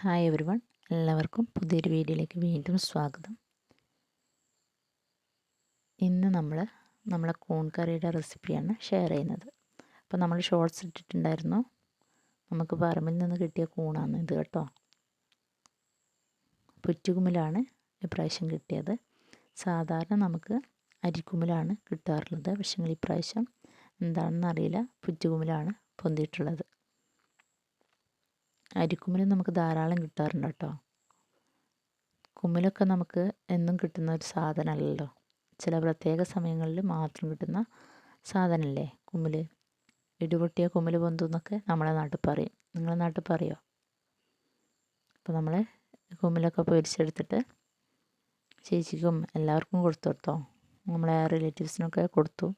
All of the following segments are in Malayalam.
ഹായ് എവരിവൺ, എല്ലാവർക്കും പുതിയൊരു വീഡിയോയിലേക്ക് വീണ്ടും സ്വാഗതം. ഇന്ന് നമ്മളെ കൂൺ കറിയുടെ റെസിപ്പിയാണ് ഷെയർ ചെയ്യുന്നത്. അപ്പോൾ നമ്മൾ ഷോർട്സ് ഇട്ടിട്ടുണ്ടായിരുന്നു. നമുക്ക് പറമ്പിൽ നിന്ന് കിട്ടിയ കൂണാണ് ഇത് കേട്ടോ. പുറ്റുകുമ്മിലാണ് ഇപ്രാവശ്യം കിട്ടിയത്. സാധാരണ നമുക്ക് അരിക്കുമ്മിലാണ് കിട്ടാറുള്ളത്. പക്ഷേ ഇപ്രാവശ്യം എന്താണെന്ന് അറിയില്ല, പുറ്റുകുമ്മിലാണ് പൊന്തിയിട്ടുള്ളത്. അരിക്കുമ്മിൽ നമുക്ക് ധാരാളം കിട്ടാറുണ്ട് കേട്ടോ. കുമ്മിലൊക്കെ നമുക്ക് എന്നും കിട്ടുന്ന ഒരു സാധനമല്ലല്ലോ. ചില പ്രത്യേക സമയങ്ങളിൽ മാത്രം കിട്ടുന്ന സാധനമല്ലേ കുമ്മിൽ. ഇടിപൊട്ടിയ കുമ്മിൽ പൊന്തുന്നൊക്കെ നമ്മളെ നാട്ടിൽ പറയും. നിങ്ങളെ നാട്ടിൽ പറയുമോ? അപ്പോൾ നമ്മൾ കുമ്മിലൊക്കെ പൊരിച്ചെടുത്തിട്ട് ചേച്ചിക്കും എല്ലാവർക്കും കൊടുത്തു കേട്ടോ. നമ്മളെ റിലേറ്റീവ്സിനൊക്കെ കൊടുത്തു.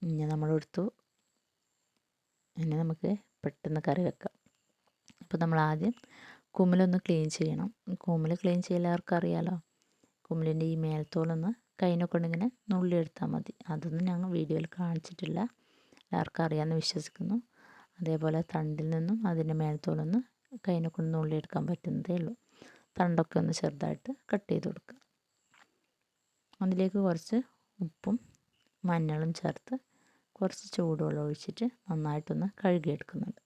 ഇനി നമ്മളെടുത്തു. ഇനി നമുക്ക് പെട്ടെന്ന് കറി വെക്കാം. അപ്പോൾ നമ്മൾ ആദ്യം കുമ്മിലൊന്ന് ക്ലീൻ ചെയ്യണം. കുമ്മിൽ ക്ലീൻ ചെയ്യാൻ എല്ലാവർക്കും അറിയാമല്ലോ. കുമ്മിലിൻ്റെ ഈ മേൽത്തോലൊന്ന് കൈനെ കൊണ്ടിങ്ങനെ നുള്ളിയെടുത്താൽ മതി. അതൊന്നും ഞങ്ങൾ വീഡിയോയിൽ കാണിച്ചിട്ടില്ല, എല്ലാവർക്കും അറിയാമെന്ന് വിശ്വസിക്കുന്നു. അതേപോലെ തണ്ടിൽ നിന്നും അതിൻ്റെ മേൽത്തോലൊന്ന് കൈനെ കൊണ്ട് നുള്ളിയെടുക്കാൻ പറ്റുന്നതേ ഉള്ളൂ. തണ്ടൊക്കെ ഒന്ന് ചെറുതായിട്ട് കട്ട് ചെയ്ത് കൊടുക്കുക. അതിലേക്ക് കുറച്ച് ഉപ്പും മഞ്ഞളും ചേർത്ത് കുറച്ച് ചൂടുവെള്ളം ഒഴിച്ചിട്ട് നന്നായിട്ടൊന്ന് കഴുകിയെടുക്കുന്നുണ്ട്.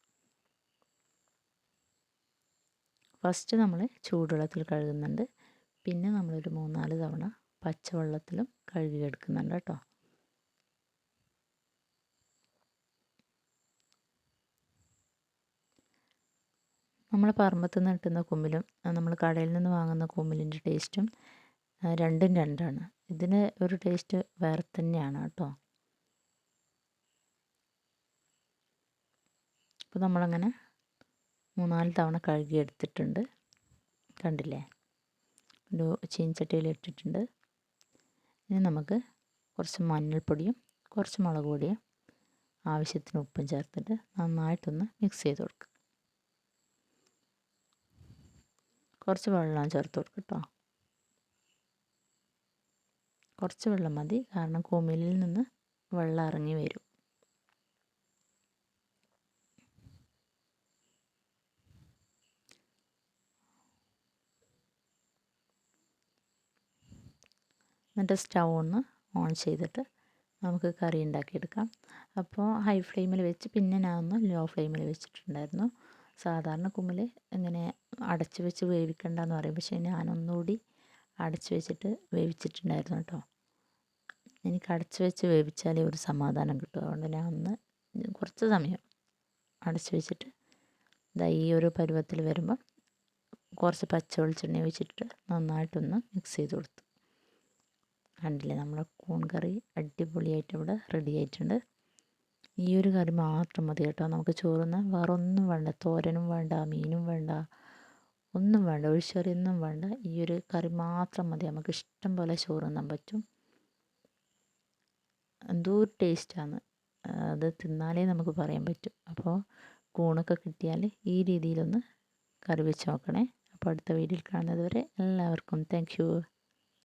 ഫസ്റ്റ് നമ്മൾ ചൂടുവെള്ളത്തിൽ കഴുകുന്നുണ്ട്. പിന്നെ നമ്മളൊരു 3-4 തവണ പച്ചവെള്ളത്തിലും കഴുകിയെടുക്കുന്നുണ്ട് കേട്ടോ. നമ്മൾ പറമ്പത്ത് നിന്ന് കിട്ടുന്ന കുമ്മിലും നമ്മൾ കടയിൽ നിന്ന് വാങ്ങുന്ന കുമ്മിലിൻ്റെ ടേസ്റ്റും രണ്ടും രണ്ടാണ്. ഇതിന് ഒരു ടേസ്റ്റ് വേറെ തന്നെയാണ് കേട്ടോ. അപ്പോൾ നമ്മളങ്ങനെ 3-4 തവണ കഴുകിയെടുത്തിട്ടുണ്ട്. കണ്ടില്ലേ? ഒരു ചീനച്ചട്ടിയിൽ ഇട്ടിട്ടുണ്ട്. ഇനി നമുക്ക് കുറച്ച് മഞ്ഞൾപ്പൊടിയും കുറച്ച് മുളക് പൊടിയും ആവശ്യത്തിന് ഉപ്പും ചേർത്തിട്ട് നന്നായിട്ടൊന്ന് മിക്സ് ചെയ്ത് കൊടുക്കുക. കുറച്ച് വെള്ളം ചേർത്ത് കൊടുക്കുക കേട്ടോ. കുറച്ച് വെള്ളം മതി, കാരണം കുമ്മിലിൽ നിന്ന് വെള്ളം ഇറങ്ങി വരും. എന്നിട്ട് സ്റ്റൗ ഒന്ന് ഓൺ ചെയ്തിട്ട് നമുക്ക് കറി ഉണ്ടാക്കിയെടുക്കാം. അപ്പോൾ ഹൈ ഫ്ലെയിമിൽ വെച്ച് പിന്നെ ഞാൻ ഒന്ന് ലോ ഫ്ലെയിമിൽ വെച്ചിട്ടുണ്ടായിരുന്നു. സാധാരണ കുമ്മിൽ ഇങ്ങനെ അടച്ച് വെച്ച് വേവിക്കണ്ടെന്ന് പറയും, പക്ഷേ ഞാനൊന്നുകൂടി അടച്ച് വെച്ചിട്ട് വേവിച്ചിട്ടുണ്ടായിരുന്നു കേട്ടോ. എനിക്ക് അടച്ച് വെച്ച് വേവിച്ചാലേ ഒരു സമാധാനം കിട്ടും. അതുകൊണ്ട് ഞാൻ ഒന്ന് കുറച്ച് സമയം അടച്ച് വെച്ചിട്ട് ഈ ഒരു പരുവത്തിൽ വരുമ്പോൾ കുറച്ച് പച്ച വെളിച്ചെണ്ണ ഒഴിച്ചിട്ട് നന്നായിട്ടൊന്ന് മിക്സ് ചെയ്ത് കൊടുത്തു. കണ്ടില്ലേ, നമ്മുടെ കൂൺ കറി അടിപൊളിയായിട്ട് ഇവിടെ റെഡി ആയിട്ടുണ്ട്. ഈ ഒരു കറി മാത്രം മതി കേട്ടോ. നമുക്ക് ചോറുന്ന വേറെ ഒന്നും വേണ്ട, തോരനും വേണ്ട, മീനും വേണ്ട, ഒന്നും വേണ്ട, ഒഴിച്ചറിയൊന്നും വേണ്ട. ഈ ഒരു കറി മാത്രം മതി, നമുക്ക് ഇഷ്ടം പോലെ ചോറുന്നാൻ പറ്റും. എന്തോ ഒരു ടേസ്റ്റാണ് അത്, തിന്നാലേ നമുക്ക് പറയാൻ പറ്റും. അപ്പോൾ കൂണൊക്കെ കിട്ടിയാൽ ഈ രീതിയിലൊന്ന് കറി വെച്ച് നോക്കണേ. അപ്പോൾ അടുത്ത വീഡിയോയിൽ കാണുന്നത് വരെ എല്ലാവർക്കും താങ്ക് യു.